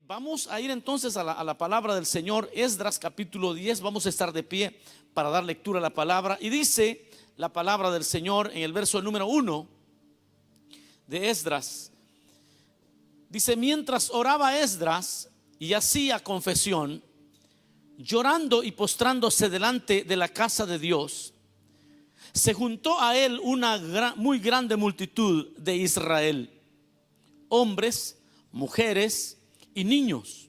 Vamos a ir entonces a la palabra del Señor. Esdras capítulo 10. Vamos a estar de pie para dar lectura a la palabra. Y dice la palabra del Señor en el verso número 1 de Esdras. Dice: mientras oraba Esdras y hacía confesión, llorando y postrándose delante de la casa de Dios, se juntó a él una muy grande multitud de Israel, hombres, mujeres y niños,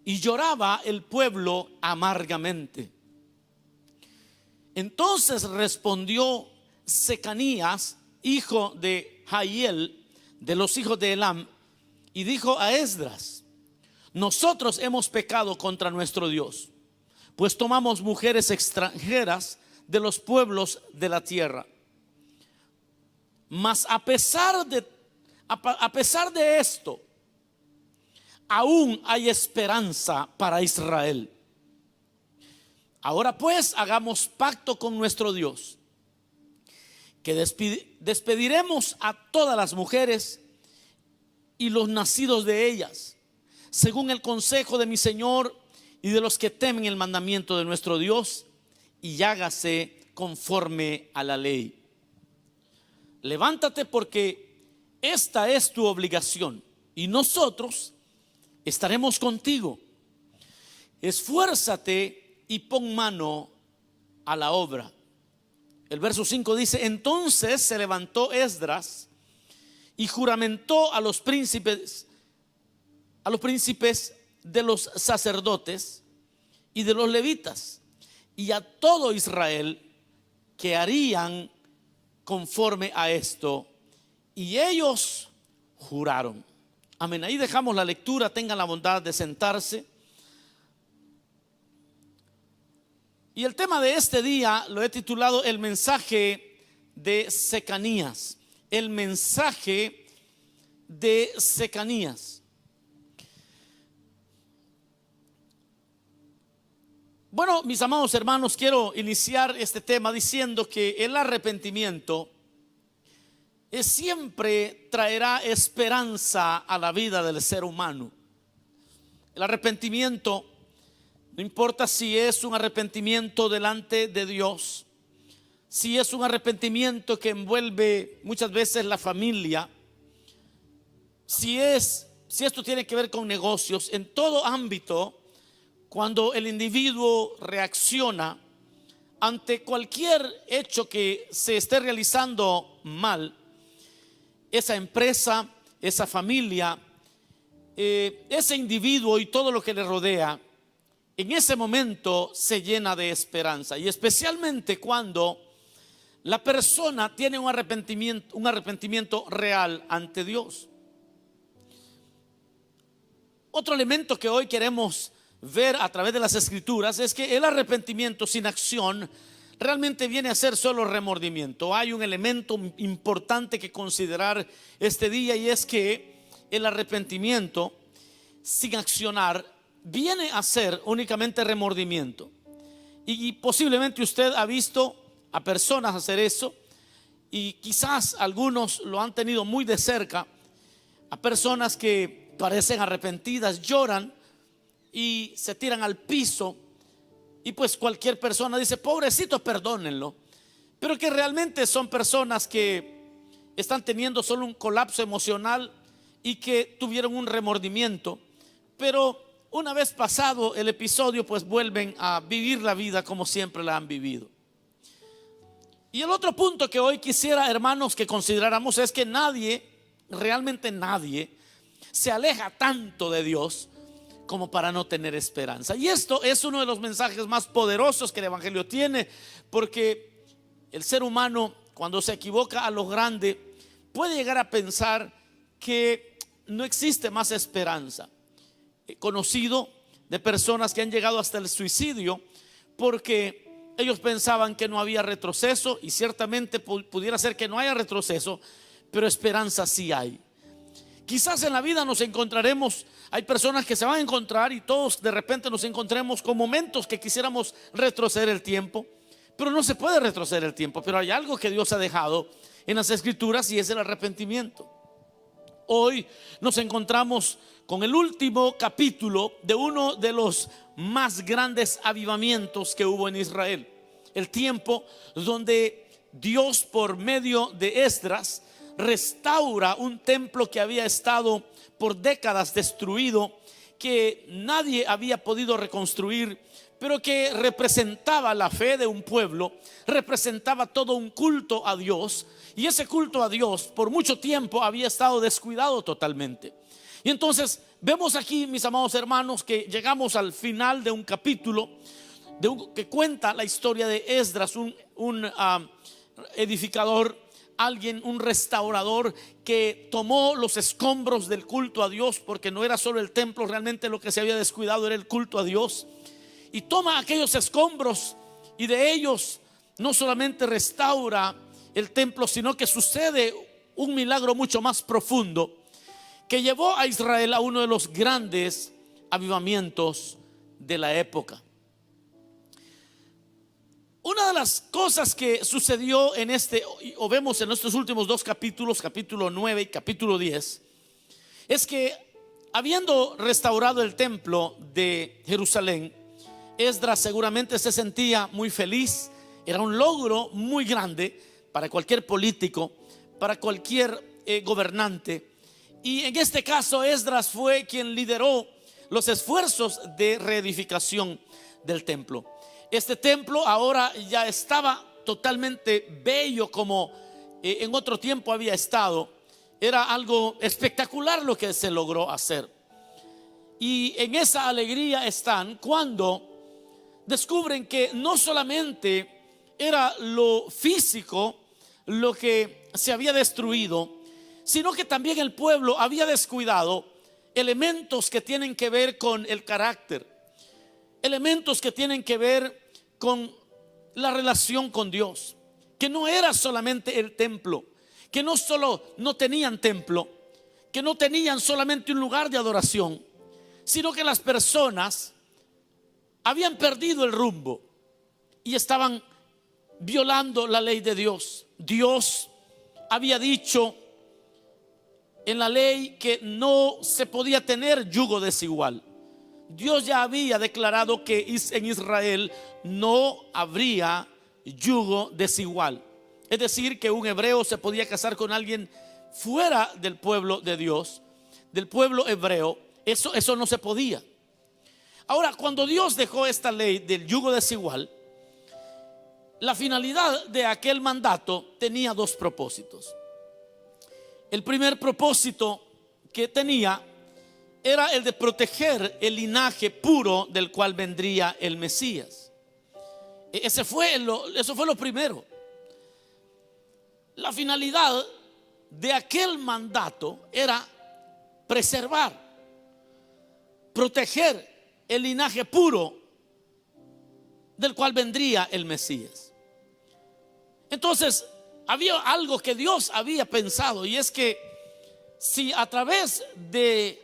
y lloraba el pueblo amargamente. Entonces respondió Secanías, hijo de Jahiel, de los hijos de Elam, y dijo a Esdras: nosotros hemos pecado contra nuestro Dios, pues tomamos mujeres extranjeras de los pueblos de la tierra. Mas a pesar de esto, aún hay esperanza para Israel. Ahora pues hagamos pacto con nuestro Dios, que despediremos a todas las mujeres y los nacidos de ellas, según el consejo de mi Señor y de los que temen el mandamiento de nuestro Dios, y hágase conforme a la ley. Levántate, porque esta es tu obligación, y nosotros estaremos contigo. Esfuérzate y pon mano a la obra. El verso 5 dice: entonces se levantó Esdras y juramentó a los príncipes de los sacerdotes y de los levitas, y a todo Israel, que harían conforme a esto, y ellos juraron. Amén. Ahí dejamos la lectura. Tengan la bondad de sentarse. Y el tema de este día lo he titulado el mensaje de Secanías. El mensaje de Secanías. Bueno, mis amados hermanos, quiero iniciar este tema diciendo que el arrepentimiento siempre traerá esperanza a la vida del ser humano. El arrepentimiento, no importa si es un arrepentimiento delante de Dios, si es un arrepentimiento que envuelve muchas veces la familia, si esto tiene que ver con negocios, en todo ámbito, cuando el individuo reacciona ante cualquier hecho que se esté realizando mal, esa empresa, esa familia, ese individuo y todo lo que le rodea, en ese momento se llena de esperanza. Y especialmente cuando la persona tiene un arrepentimiento real ante Dios. Otro elemento que hoy queremos ver a través de las escrituras es que el arrepentimiento sin acción realmente viene a ser solo remordimiento. Hay un elemento importante que considerar este día, y es que el arrepentimiento sin accionar viene a ser únicamente remordimiento. Y posiblemente usted ha visto a personas hacer eso, y quizás algunos lo han tenido muy de cerca, a personas que parecen arrepentidas, lloran y se tiran al piso, y pues cualquier persona dice: pobrecito, perdónenlo. Pero que realmente son personas que están teniendo solo un colapso emocional y que tuvieron un remordimiento, pero una vez pasado el episodio, pues vuelven a vivir la vida como siempre la han vivido. Y el otro punto que hoy quisiera, hermanos, que consideráramos es que nadie, realmente nadie, se aleja tanto de Dios como para no tener esperanza. Y esto es uno de los mensajes más poderosos que el evangelio tiene, porque el ser humano, cuando se equivoca a lo grande, puede llegar a pensar que no existe más esperanza. He conocido de personas que han llegado hasta el suicidio porque ellos pensaban que no había retroceso, y ciertamente pudiera ser que no haya retroceso, pero esperanza sí hay. Quizás en la vida nos encontraremos, hay personas que se van a encontrar, y todos de repente nos encontremos con momentos que quisiéramos retroceder el tiempo, pero no se puede retroceder el tiempo. Pero hay algo que Dios ha dejado en las escrituras, y es el arrepentimiento. Hoy nos encontramos con el último capítulo de uno de los más grandes avivamientos que hubo en Israel. El tiempo donde Dios, por medio de Esdras, restaura un templo que había estado por décadas destruido, que nadie había podido reconstruir, pero que representaba la fe de un pueblo, representaba todo un culto a Dios, y ese culto a Dios por mucho tiempo había estado descuidado totalmente. Y entonces vemos aquí, mis amados hermanos, que llegamos al final de un capítulo que cuenta la historia de Esdras, un edificador, alguien, un restaurador que tomó los escombros del culto a Dios, porque no era solo el templo, realmente lo que se había descuidado era el culto a Dios, y toma aquellos escombros y de ellos no solamente restaura el templo, sino que sucede un milagro mucho más profundo que llevó a Israel a uno de los grandes avivamientos de la época. Una de las cosas que sucedió en o vemos en estos últimos dos capítulos, capítulo 9 y capítulo 10, es que habiendo restaurado el templo de Jerusalén, Esdras seguramente se sentía muy feliz. Era un logro muy grande para cualquier político, para cualquier gobernante. Y en este caso Esdras fue quien lideró los esfuerzos de reedificación del templo. Este templo ahora ya estaba totalmente bello como en otro tiempo había estado. Era algo espectacular lo que se logró hacer. Y en esa alegría están cuando descubren que no solamente era lo físico lo que se había destruido, sino que también el pueblo había descuidado elementos que tienen que ver con el carácter, elementos que tienen que ver con la relación con Dios, que no era solamente el templo, que no solo no tenían templo, que no tenían solamente un lugar de adoración, sino que las personas habían perdido el rumbo y estaban violando la ley de Dios. Dios había dicho en la ley que no se podía tener yugo desigual. Dios ya había declarado que en Israel no habría yugo desigual. Es decir, que un hebreo se podía casar con alguien fuera del pueblo de Dios, del pueblo hebreo. Eso no se podía. Ahora, cuando Dios dejó esta ley del yugo desigual, la finalidad de aquel mandato tenía dos propósitos. El primer propósito que tenía era el de proteger el linaje puro del cual vendría el Mesías. Eso fue lo primero. La finalidad de aquel mandato era preservar, proteger el linaje puro del cual vendría el Mesías. Entonces había algo que Dios había pensado, y es que si a través de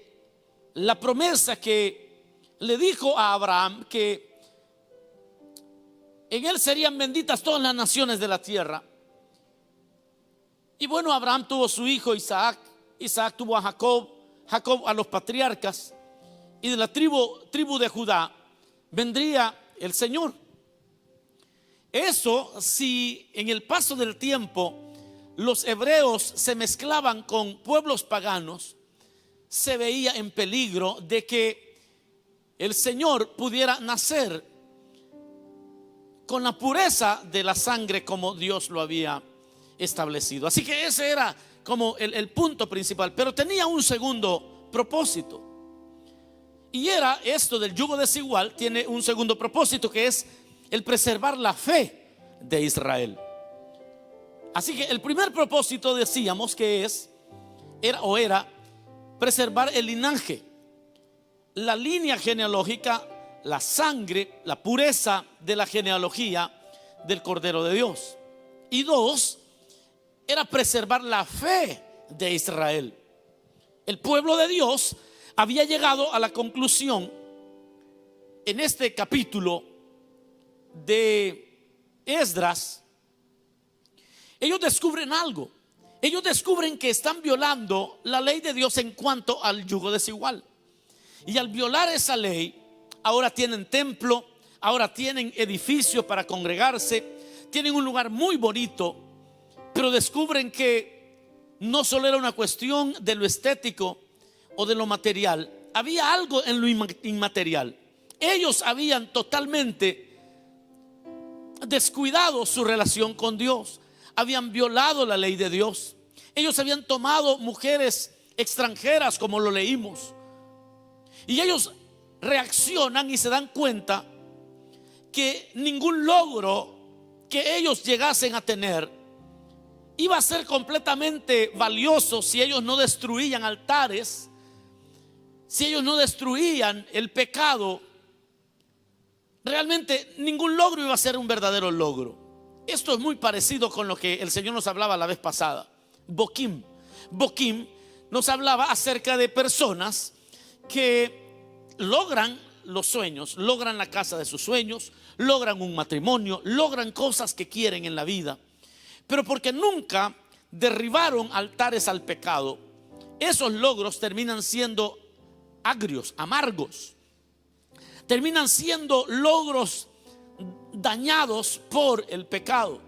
la promesa que le dijo a Abraham que en él serían benditas todas las naciones de la tierra, y bueno, Abraham tuvo su hijo Isaac, Isaac tuvo a Jacob, Jacob a los patriarcas, y de la tribu de Judá vendría el Señor. Eso, si en el paso del tiempo los hebreos se mezclaban con pueblos paganos, se veía en peligro de que el Señor pudiera nacer con la pureza de la sangre como Dios lo había establecido. Así que ese era como el punto principal, pero tenía un segundo propósito. Y era esto del yugo desigual, tiene un segundo propósito, que es el preservar la fe de Israel. Así que el primer propósito, decíamos que era preservar el linaje, la línea genealógica, la sangre, la pureza de la genealogía del Cordero de Dios. Y dos, era preservar la fe de Israel. El pueblo de Dios había llegado a la conclusión en este capítulo de Esdras. Ellos descubren algo. Ellos descubren que están violando la ley de Dios en cuanto al yugo desigual. Y al violar esa ley, ahora tienen templo, ahora tienen edificio para congregarse, tienen un lugar muy bonito, pero descubren que no solo era una cuestión de lo estético o de lo material, había algo en lo inmaterial. Ellos habían totalmente descuidado su relación con Dios, habían violado la ley de Dios. Ellos habían tomado mujeres extranjeras, como lo leímos, y ellos reaccionan y se dan cuenta que ningún logro que ellos llegasen a tener iba a ser completamente valioso si ellos no destruían altares, si ellos no destruían el pecado. Realmente ningún logro iba a ser un verdadero logro. Esto es muy parecido con lo que el Señor nos hablaba la vez pasada. Boquim nos hablaba acerca de personas que logran los sueños, logran la casa de sus sueños, logran un matrimonio, logran cosas que quieren en la vida, pero porque nunca derribaron altares al pecado, esos logros terminan siendo agrios, amargos, terminan siendo logros dañados por el pecado.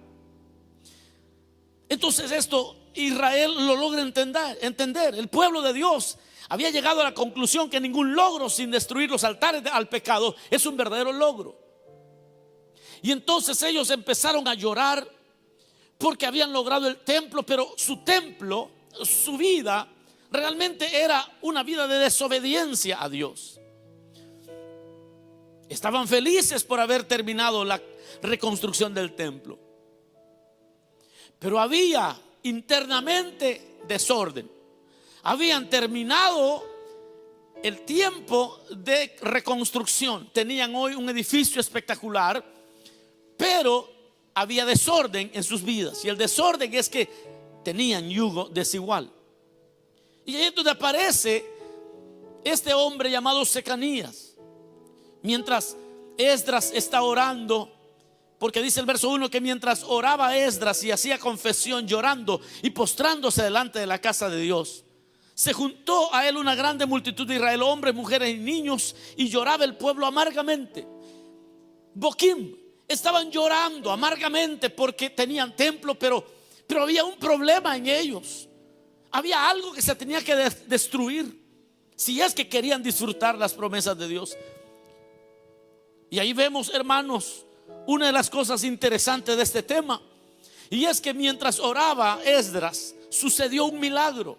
Entonces esto Israel lo logra entender. El pueblo de Dios había llegado a la conclusión que ningún logro sin destruir los altares al pecado es un verdadero logro. Y entonces ellos empezaron a llorar porque habían logrado el templo, pero su templo, su vida, realmente era una vida de desobediencia a Dios. Estaban felices por haber terminado la reconstrucción del templo, pero había internamente desorden. Habían terminado el tiempo de reconstrucción, tenían hoy un edificio espectacular, pero había desorden en sus vidas. Y el desorden es que tenían yugo desigual. Y ahí es donde aparece este hombre llamado Secanías. Mientras Esdras está orando, porque dice el verso 1 que mientras oraba Esdras y hacía confesión llorando y postrándose delante de la casa de Dios, se juntó a él una grande multitud de Israel, hombres, mujeres y niños, y lloraba el pueblo amargamente. Boquim, estaban llorando amargamente porque tenían templo, pero había un problema en ellos. Había algo que se tenía que destruir si es que querían disfrutar las promesas de Dios. Y ahí vemos, hermanos, una de las cosas interesantes de este tema, y es que mientras oraba Esdras sucedió un milagro.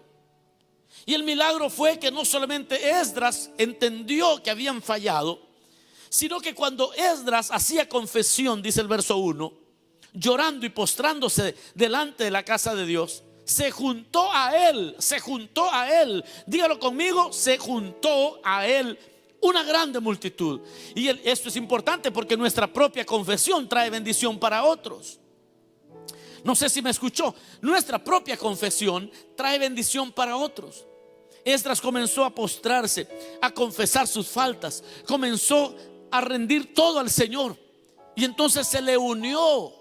Y el milagro fue que no solamente Esdras entendió que habían fallado, sino que cuando Esdras hacía confesión, dice el verso 1, llorando y postrándose delante de la casa de Dios, se juntó a él, dígalo conmigo, se juntó a él una grande multitud. Y esto es importante porque nuestra propia confesión trae bendición para otros. No sé si me escuchó. Nuestra propia confesión trae bendición para otros. Esdras comenzó a postrarse, a confesar sus faltas, comenzó a rendir todo al Señor. Y entonces se le unió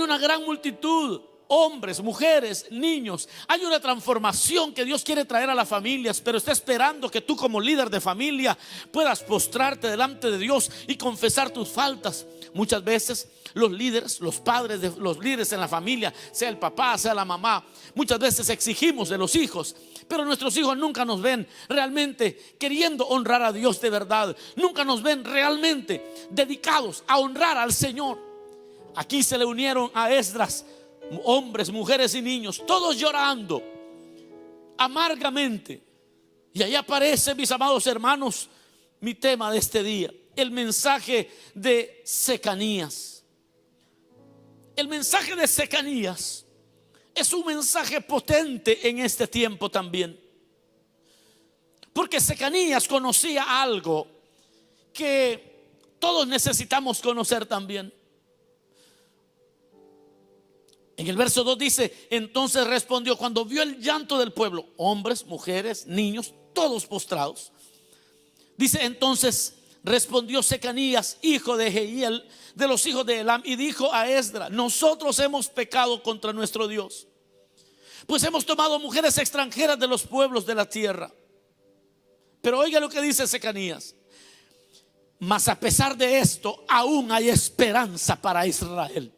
una gran multitud, hombres, mujeres, niños. Hay una transformación que Dios quiere traer a las familias, pero está esperando que tú como líder de familia puedas postrarte delante de Dios y confesar tus faltas. Muchas veces los líderes, los padres de los líderes en la familia, sea el papá, sea la mamá, muchas veces exigimos de los hijos, pero nuestros hijos nunca nos ven realmente queriendo honrar a Dios de verdad. Nunca nos ven realmente dedicados a honrar al Señor. Aquí se le unieron a Esdras hombres, mujeres y niños, todos llorando amargamente. Y ahí aparece, mis amados hermanos, mi tema de este día, el mensaje de Secanías. El mensaje de Secanías es un mensaje potente en este tiempo también, porque Secanías conocía algo que todos necesitamos conocer también. En el verso 2 dice: entonces respondió, cuando vio el llanto del pueblo, hombres, mujeres, niños, todos postrados. Dice: entonces respondió Secanías, hijo de Jehiel, de los hijos de Elam, y dijo a Esdras: nosotros hemos pecado contra nuestro Dios, pues hemos tomado mujeres extranjeras de los pueblos de la tierra. Pero oiga lo que dice Secanías: mas a pesar de esto, aún hay esperanza para Israel.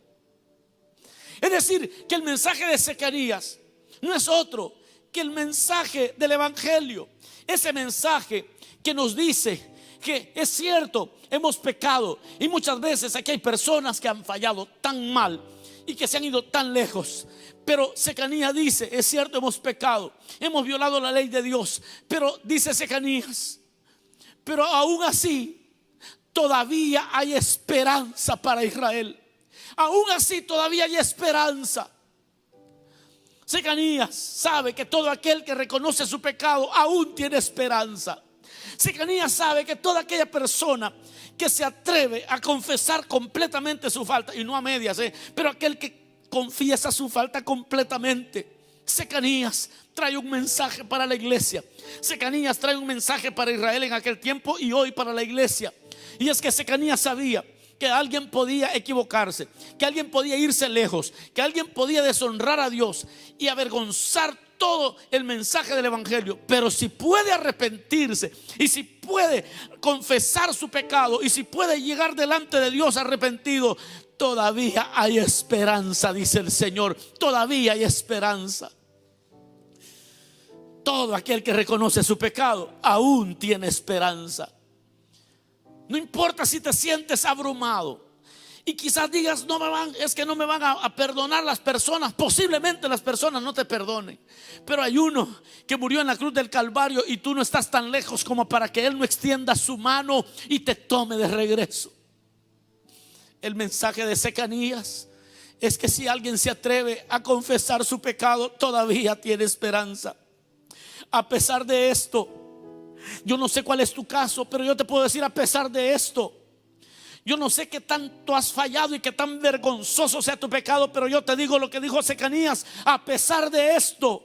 Es decir, que el mensaje de Secanías no es otro que el mensaje del evangelio. Ese mensaje que nos dice que es cierto, hemos pecado, y muchas veces aquí hay personas que han fallado tan mal y que se han ido tan lejos. Pero Secanías dice: es cierto, hemos pecado, hemos violado la ley de Dios. Pero dice Secanías: pero aún así todavía hay esperanza para Israel. Aún así todavía hay esperanza. Secanías sabe que todo aquel que reconoce su pecado aún tiene esperanza. Secanías sabe que toda aquella persona que se atreve a confesar completamente su falta, y no a medias, pero aquel que confiesa su falta completamente. Secanías trae un mensaje para la iglesia. Secanías trae un mensaje para Israel en aquel tiempo y hoy para la iglesia. Y es que Secanías sabía que alguien podía equivocarse, que alguien podía irse lejos, que alguien podía deshonrar a Dios y avergonzar todo el mensaje del evangelio. Pero si puede arrepentirse, y si puede confesar su pecado, y si puede llegar delante de Dios arrepentido, todavía hay esperanza, dice el Señor. Todavía hay esperanza. Todo aquel que reconoce su pecado aún tiene esperanza. No importa si te sientes abrumado y quizás digas: es que no me van a perdonar las personas. Posiblemente las personas no te perdonen, pero hay uno que murió en la cruz del Calvario y tú no estás tan lejos como para que Él no extienda su mano y te tome de regreso. El mensaje de Secanías es que si alguien se atreve a confesar su pecado, todavía tiene esperanza. A pesar de esto, yo no sé cuál es tu caso, pero yo te puedo decir: a pesar de esto, yo no sé qué tanto has fallado y qué tan vergonzoso sea tu pecado, pero yo te digo lo que dijo Secanías: a pesar de esto,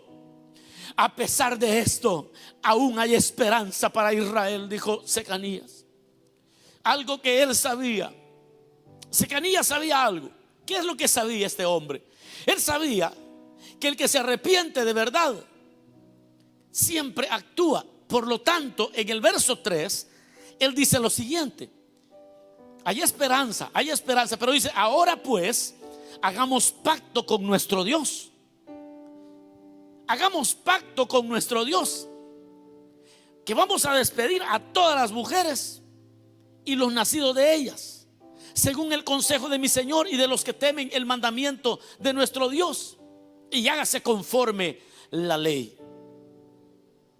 aún hay esperanza para Israel, dijo Secanías. Algo que él sabía. Secanías sabía algo. ¿Qué es lo que sabía este hombre? Él sabía que el que se arrepiente de verdad siempre actúa. Por lo tanto, en el verso 3, él dice lo siguiente: hay esperanza, pero dice: ahora pues, hagamos pacto con nuestro Dios. Hagamos pacto con nuestro Dios, que vamos a despedir a todas las mujeres y los nacidos de ellas, según el consejo de mi Señor y de los que temen el mandamiento de nuestro Dios, y hágase conforme la ley.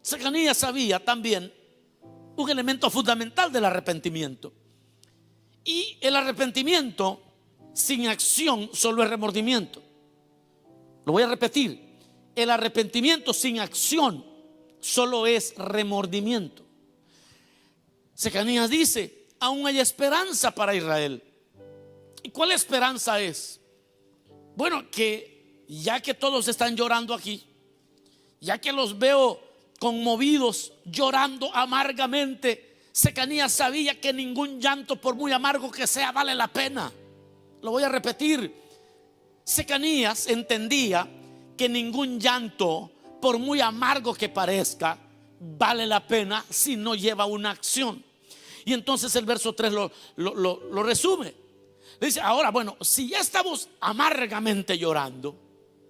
Secanías sabía también un elemento fundamental del arrepentimiento. Y el arrepentimiento sin acción solo es remordimiento. Lo voy a repetir: el arrepentimiento sin acción solo es remordimiento. Secanías dice: aún hay esperanza para Israel. ¿Y cuál esperanza es? Bueno, que ya que todos están llorando aquí, ya que los veo conmovidos, llorando amargamente, Secanías sabía que ningún llanto, por muy amargo que sea, vale la pena. Lo voy a repetir: Secanías entendía que ningún llanto, por muy amargo que parezca, vale la pena si no lleva una acción. Y entonces el verso 3 lo resume. Dice: ahora, bueno, si ya estamos amargamente llorando,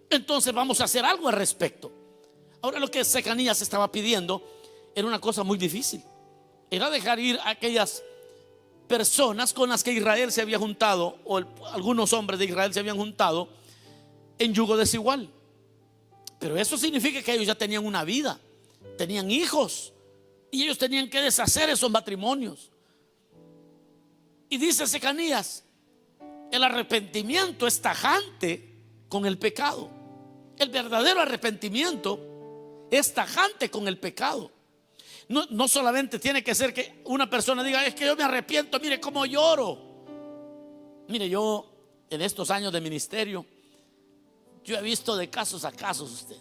entonces vamos a hacer algo al respecto. Ahora, lo que Secanías estaba pidiendo era una cosa muy difícil. Era dejar ir a aquellas personas con las que Israel se había juntado, o algunos hombres de Israel se habían juntado en yugo desigual. Pero eso significa que ellos ya tenían una vida, tenían hijos, y ellos tenían que deshacer esos matrimonios. Y dice Secanías: el arrepentimiento es tajante con el pecado. El verdadero arrepentimiento es tajante con el pecado. No solamente tiene que ser que una persona diga: es que yo me arrepiento, mire cómo lloro. Mire, yo en estos años de ministerio, yo he visto de casos a casos usted.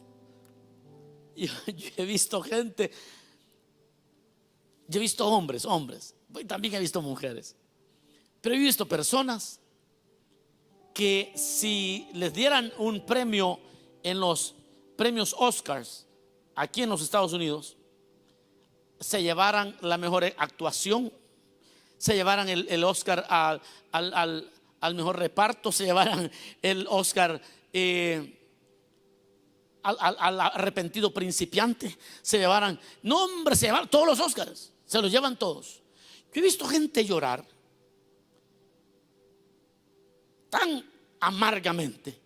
Yo he visto gente, yo he visto hombres, y también he visto mujeres, pero he visto personas que si les dieran un premio en los premios Oscars aquí en los Estados Unidos, se llevaran la mejor actuación, se llevaran el Oscar al mejor reparto, se llevaran el Oscar al arrepentido principiante, se llevaran, no hombre, se llevaran todos los Oscars, se los llevan todos. Yo he visto gente llorar tan amargamente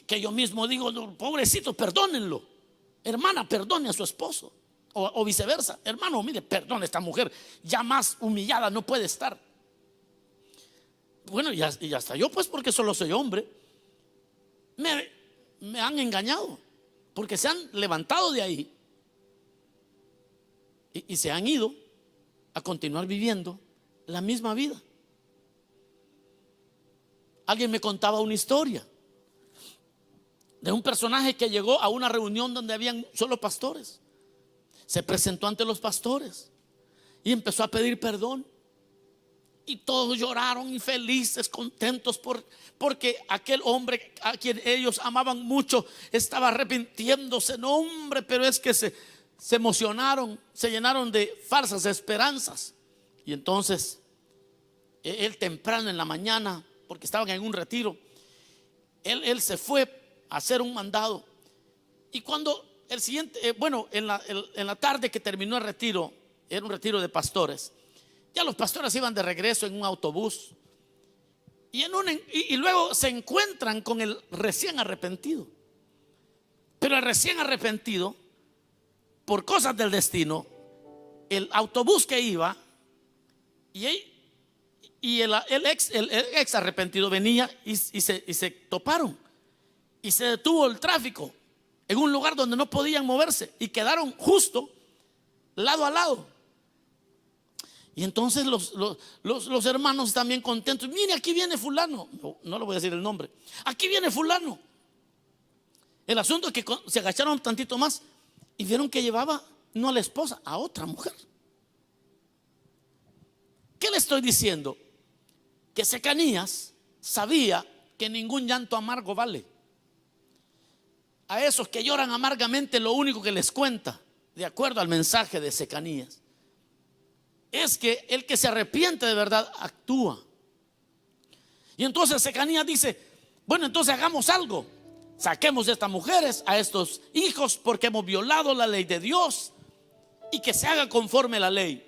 que yo mismo digo, no, pobrecito, perdónenlo. Hermana, perdone a su esposo. O viceversa, hermano, mire, perdone a esta mujer, ya más humillada no puede estar. Bueno, y hasta yo, pues, porque solo soy hombre, me han engañado, porque se han levantado de ahí y se han ido a continuar viviendo la misma vida. Alguien me contaba una historia de un personaje que llegó a una reunión donde habían solo pastores. Se presentó ante los pastores y empezó a pedir perdón. Y todos lloraron y felices, contentos porque aquel hombre a quien ellos amaban mucho estaba arrepintiéndose. No, hombre, pero es que se emocionaron, se llenaron de falsas esperanzas. Y entonces él temprano en la mañana, porque estaban en un retiro, él se fue a hacer un mandado. Y cuando el siguiente, en la tarde que terminó el retiro, era un retiro de pastores, ya los pastores iban de regreso en un autobús y luego se encuentran con el recién arrepentido. Pero el recién arrepentido, por cosas del destino, el autobús que iba y el ex arrepentido venía y se toparon y se detuvo el tráfico en un lugar donde no podían moverse y quedaron justo lado a lado. Y entonces los hermanos también contentos. Mire, aquí viene fulano. No le voy a decir el nombre. Aquí viene fulano. El asunto es que se agacharon tantito más y vieron que llevaba no a la esposa, a otra mujer. ¿Qué le estoy diciendo? Que Secanías sabía que ningún llanto amargo vale. A esos que lloran amargamente, lo único que les cuenta, de acuerdo al mensaje de Secanías, es que el que se arrepiente de verdad actúa. Y entonces Secanías dice, bueno, entonces hagamos algo. Saquemos de estas mujeres a estos hijos porque hemos violado la ley de Dios, y que se haga conforme a la ley.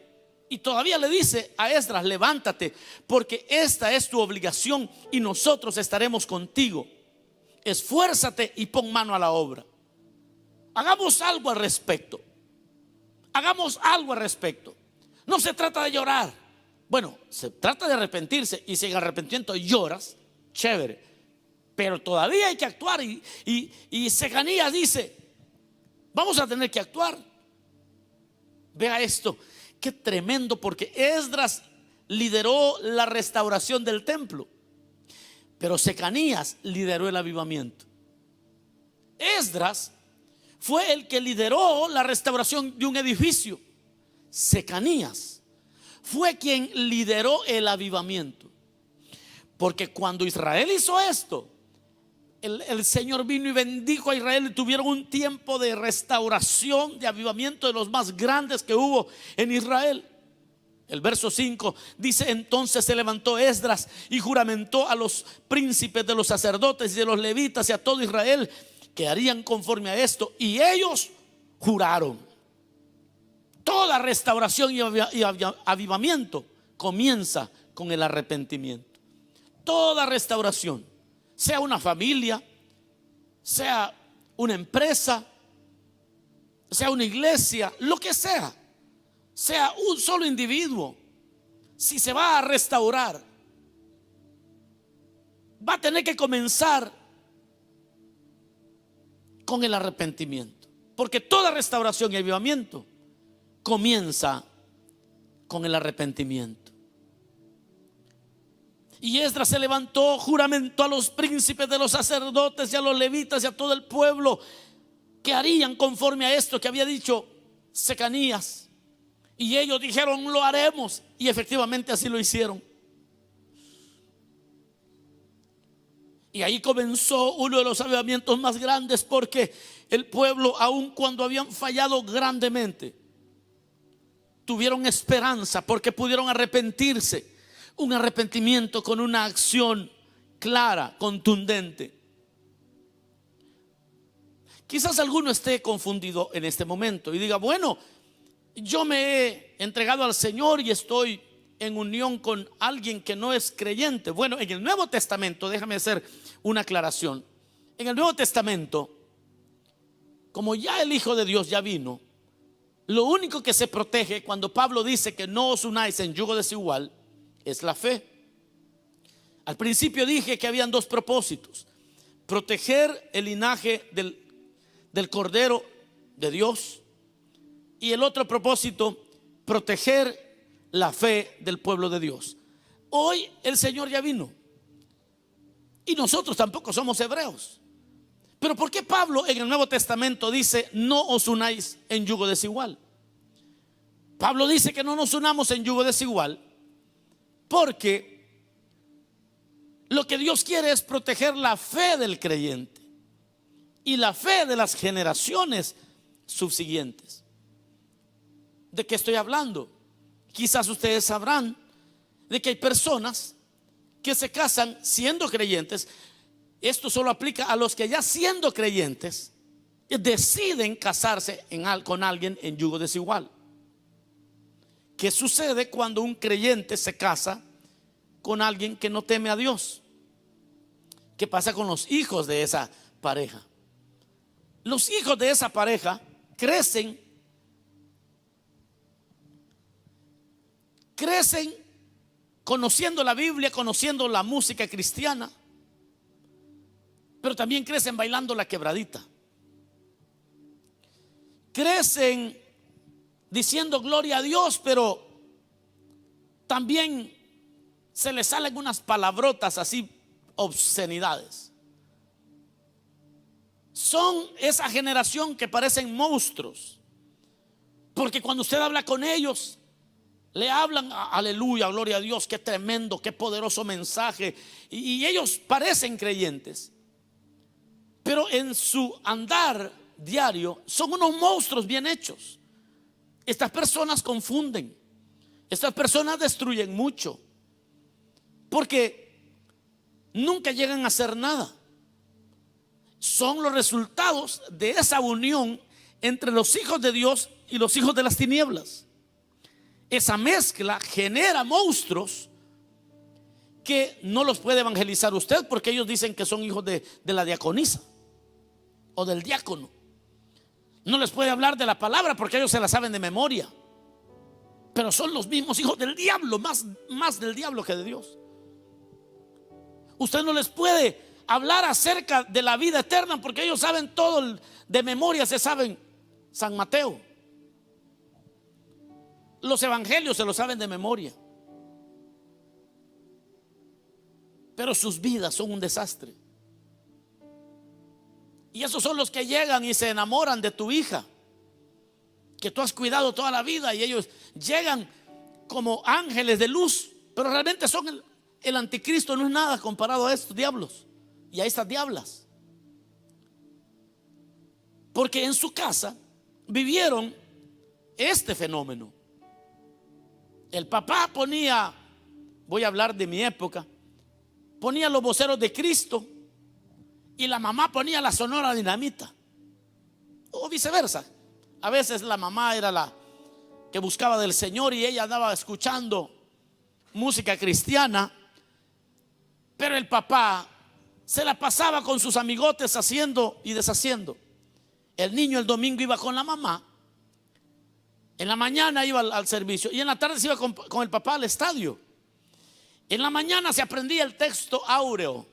Y todavía le dice a Esdras, levántate, porque esta es tu obligación y nosotros estaremos contigo. Esfuérzate y pon mano a la obra. Hagamos algo al respecto. Hagamos algo al respecto. No se trata de llorar. Bueno, se trata de arrepentirse. Y si en arrepentimiento lloras, chévere. Pero todavía hay que actuar. Y Secanías dice, vamos a tener que actuar. Vea esto, qué tremendo, porque Esdras lideró la restauración del templo, pero Secanías lideró el avivamiento. Esdras fue el que lideró la restauración de un edificio. Secanías fue quien lideró el avivamiento. Porque cuando Israel hizo esto, el Señor vino y bendijo a Israel y tuvieron un tiempo de restauración, de avivamiento de los más grandes que hubo en Israel. El verso 5 dice: entonces se levantó Esdras y juramentó a los príncipes de los sacerdotes y de los levitas y a todo Israel que harían conforme a esto, y ellos juraron. Toda restauración y avivamiento comienza con el arrepentimiento. Toda restauración, sea una familia, sea una empresa, sea una iglesia, lo que sea un solo individuo, si se va a restaurar, va a tener que comenzar con el arrepentimiento. Porque toda restauración y avivamiento comienza con el arrepentimiento. Y Esdras se levantó, juramentó a los príncipes de los sacerdotes y a los levitas y a todo el pueblo que harían conforme a esto que había dicho Secanías. Y ellos dijeron: lo haremos. Y efectivamente así lo hicieron. Y ahí comenzó uno de los avivamientos más grandes, porque el pueblo, aun cuando habían fallado grandemente, tuvieron esperanza porque pudieron arrepentirse. Un arrepentimiento con una acción clara, contundente. Quizás alguno esté confundido en este momento y diga: bueno, yo me he entregado al Señor y estoy en unión con alguien que no es creyente. Bueno, en el Nuevo Testamento, déjame hacer una aclaración. En el Nuevo Testamento, como ya el Hijo de Dios ya vino, lo único que se protege cuando Pablo dice que no os unáis en yugo desigual es la fe. Al principio dije que habían dos propósitos: proteger el linaje del Cordero de Dios, y el otro propósito, proteger la fe del pueblo de Dios. Hoy el Señor ya vino y nosotros tampoco somos hebreos. Pero ¿por qué Pablo en el Nuevo Testamento dice no os unáis en yugo desigual? Pablo dice que no nos unamos en yugo desigual porque lo que Dios quiere es proteger la fe del creyente y la fe de las generaciones subsiguientes. ¿De qué estoy hablando? Quizás ustedes sabrán de que hay personas que se casan siendo creyentes. Esto solo aplica a los que ya siendo creyentes deciden casarse con alguien en yugo desigual. ¿Qué sucede cuando un creyente se casa con alguien que no teme a Dios? ¿Qué pasa con los hijos de esa pareja? Los hijos de esa pareja crecen conociendo la Biblia, conociendo la música cristiana, pero también crecen bailando la quebradita. Crecen diciendo gloria a Dios, pero también se les salen unas palabrotas así, obscenidades. Son esa generación que parecen monstruos, porque cuando usted habla con ellos, le hablan aleluya, gloria a Dios, qué tremendo, qué poderoso mensaje, y ellos parecen creyentes, pero en su andar diario son unos monstruos bien hechos. Estas personas confunden, estas personas destruyen mucho, porque nunca llegan a hacer nada. Son los resultados de esa unión entre los hijos de Dios y los hijos de las tinieblas. Esa mezcla genera monstruos que no los puede evangelizar usted, porque ellos dicen que son hijos de la diaconisa o del diácono. No les puede hablar de la palabra porque ellos se la saben de memoria, pero son los mismos hijos del diablo, más del diablo que de Dios. Usted no les puede hablar acerca de la vida eterna porque ellos saben todo de memoria, se saben San Mateo. Los evangelios se los saben de memoria, pero sus vidas son un desastre. Y esos son los que llegan y se enamoran de tu hija, que tú has cuidado toda la vida, y ellos llegan como ángeles de luz, pero realmente son el anticristo. No es nada comparado a estos diablos y a estas diablas, porque en su casa vivieron este fenómeno. El papá ponía, voy a hablar de mi época, ponía los voceros de Cristo y la mamá ponía la Sonora Dinamita, o viceversa. A veces la mamá era la que buscaba del Señor y ella andaba escuchando música cristiana, pero el papá se la pasaba con sus amigotes haciendo y deshaciendo. El niño el domingo iba con la mamá, en la mañana iba al servicio y en la tarde se iba con el papá al estadio. En la mañana se aprendía el texto áureo.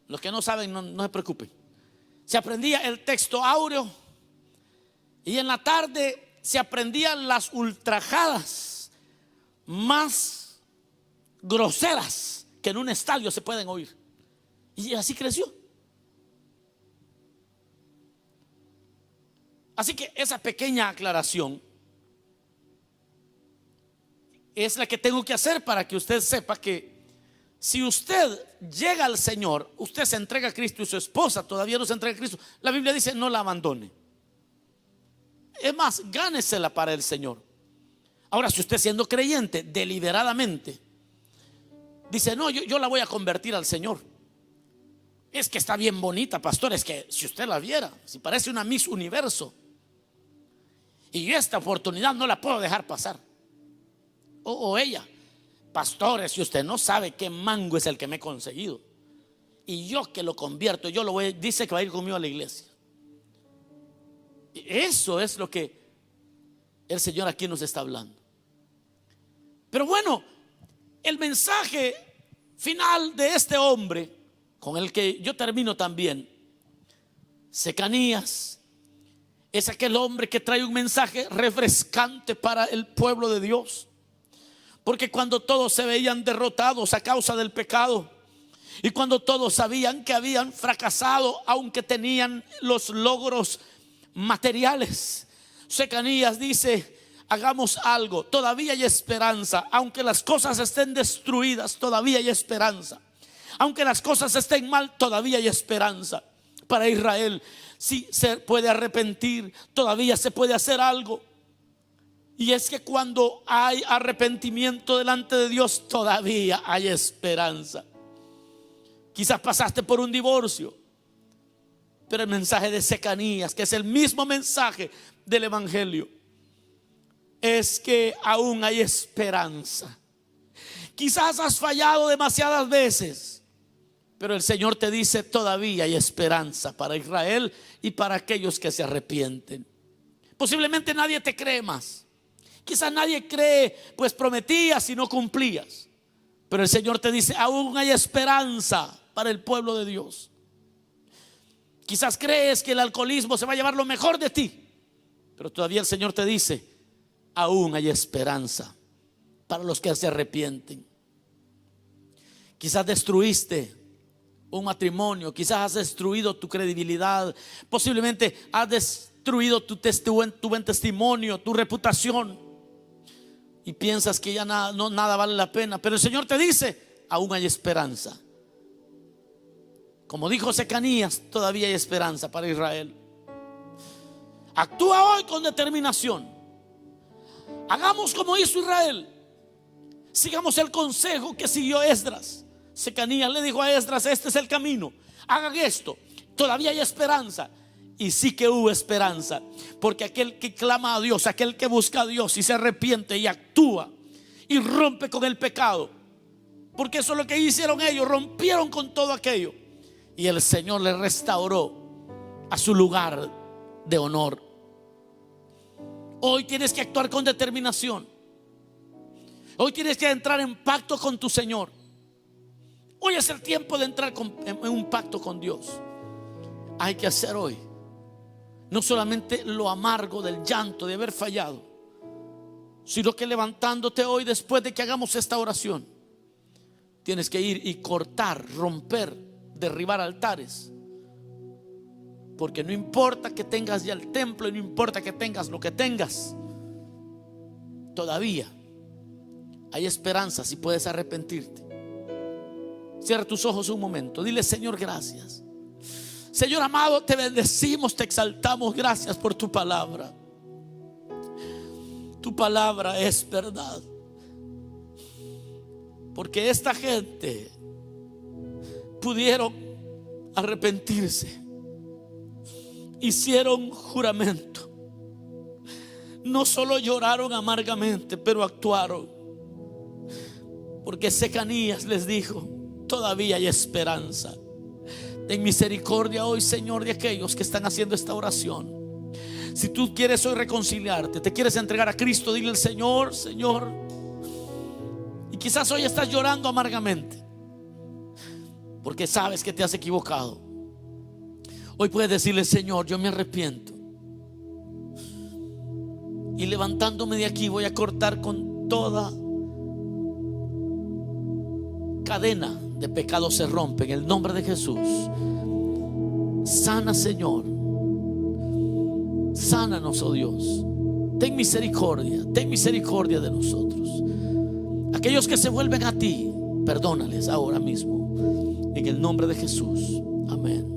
Los que no saben, no se preocupen. Se aprendía el texto áureo y en la tarde se aprendían las ultrajadas más groseras que en un estadio se pueden oír. Y así creció. Así que esa pequeña aclaración es la que tengo que hacer para que usted sepa que si usted llega al Señor, usted se entrega a Cristo y su esposa todavía no se entrega a Cristo, la Biblia dice no la abandone. Es más, gánesela para el Señor. Ahora, si usted siendo creyente deliberadamente dice: no, yo la voy a convertir al Señor, es que está bien bonita, pastor, es que si usted la viera, si parece una Miss Universo, y yo esta oportunidad no la puedo dejar pasar. O ella: pastores, si usted no sabe qué mango es el que me he conseguido, y yo que lo convierto, yo lo voy, dice que va a ir conmigo a la iglesia. Eso es lo que el Señor aquí nos está hablando. Pero bueno, el mensaje final de este hombre, con el que yo termino también, Secanías, es aquel hombre que trae un mensaje refrescante para el pueblo de Dios. Porque cuando todos se veían derrotados a causa del pecado, y cuando todos sabían que habían fracasado, aunque tenían los logros materiales, Secanías dice: hagamos algo, todavía hay esperanza. Aunque las cosas estén destruidas, todavía hay esperanza. Aunque las cosas estén mal, todavía hay esperanza para Israel. Si se puede arrepentir, todavía se puede hacer algo. Y es que cuando hay arrepentimiento delante de Dios, todavía hay esperanza. Quizás pasaste por un divorcio, pero el mensaje de Secanías, que es el mismo mensaje del evangelio, es que aún hay esperanza. Quizás has fallado demasiadas veces, pero el Señor te dice: todavía hay esperanza para Israel y para aquellos que se arrepienten. Posiblemente nadie te cree más. Quizás nadie cree, pues prometías y no cumplías. Pero el Señor te dice: aún hay esperanza para el pueblo de Dios. Quizás crees que el alcoholismo se va a llevar lo mejor de ti, pero todavía el Señor te dice: aún hay esperanza para los que se arrepienten. Quizás destruiste un matrimonio, quizás has destruido tu credibilidad, posiblemente has destruido tu buen testimonio, tu reputación, y piensas que ya nada vale la pena. Pero el Señor te dice: aún hay esperanza. Como dijo Secanías, todavía hay esperanza para Israel. Actúa hoy con determinación. Hagamos como hizo Israel. Sigamos el consejo que siguió Esdras. Secanías le dijo a Esdras: este es el camino, hagan esto, todavía hay esperanza. Y sí que hubo esperanza, porque aquel que clama a Dios, aquel que busca a Dios y se arrepiente y actúa y rompe con el pecado, porque eso es lo que hicieron ellos, rompieron con todo aquello, y el Señor le restauró a su lugar de honor. Hoy tienes que actuar con determinación. Hoy tienes que entrar en pacto con tu Señor. Hoy es el tiempo de entrar en un pacto con Dios. Hay que hacer hoy no solamente lo amargo del llanto de haber fallado, sino que levantándote hoy, después de que hagamos esta oración, tienes que ir y cortar, romper, derribar altares. Porque no importa que tengas ya el templo, y no importa que tengas lo que tengas, todavía hay esperanza si puedes arrepentirte. Cierra tus ojos un momento, dile: Señor, gracias. Señor amado, te bendecimos, te exaltamos. Gracias por tu palabra. Tu palabra es verdad, porque esta gente pudieron arrepentirse, hicieron juramento, no solo lloraron amargamente, pero actuaron. Porque Secanías les dijo: todavía hay esperanza. Ten misericordia hoy, Señor, de aquellos que están haciendo esta oración. Si tú quieres hoy reconciliarte, te quieres entregar a Cristo, dile al Señor: Señor. Y quizás hoy estás llorando amargamente porque sabes que te has equivocado. Hoy puedes decirle: Señor, yo me arrepiento, y levantándome de aquí voy a cortar con toda cadena de pecado. Se rompe en el nombre de Jesús. Sana, Señor. Sánanos, oh Dios. Ten misericordia de nosotros. Aquellos que se vuelven a ti, perdónales ahora mismo, en el nombre de Jesús. Amén.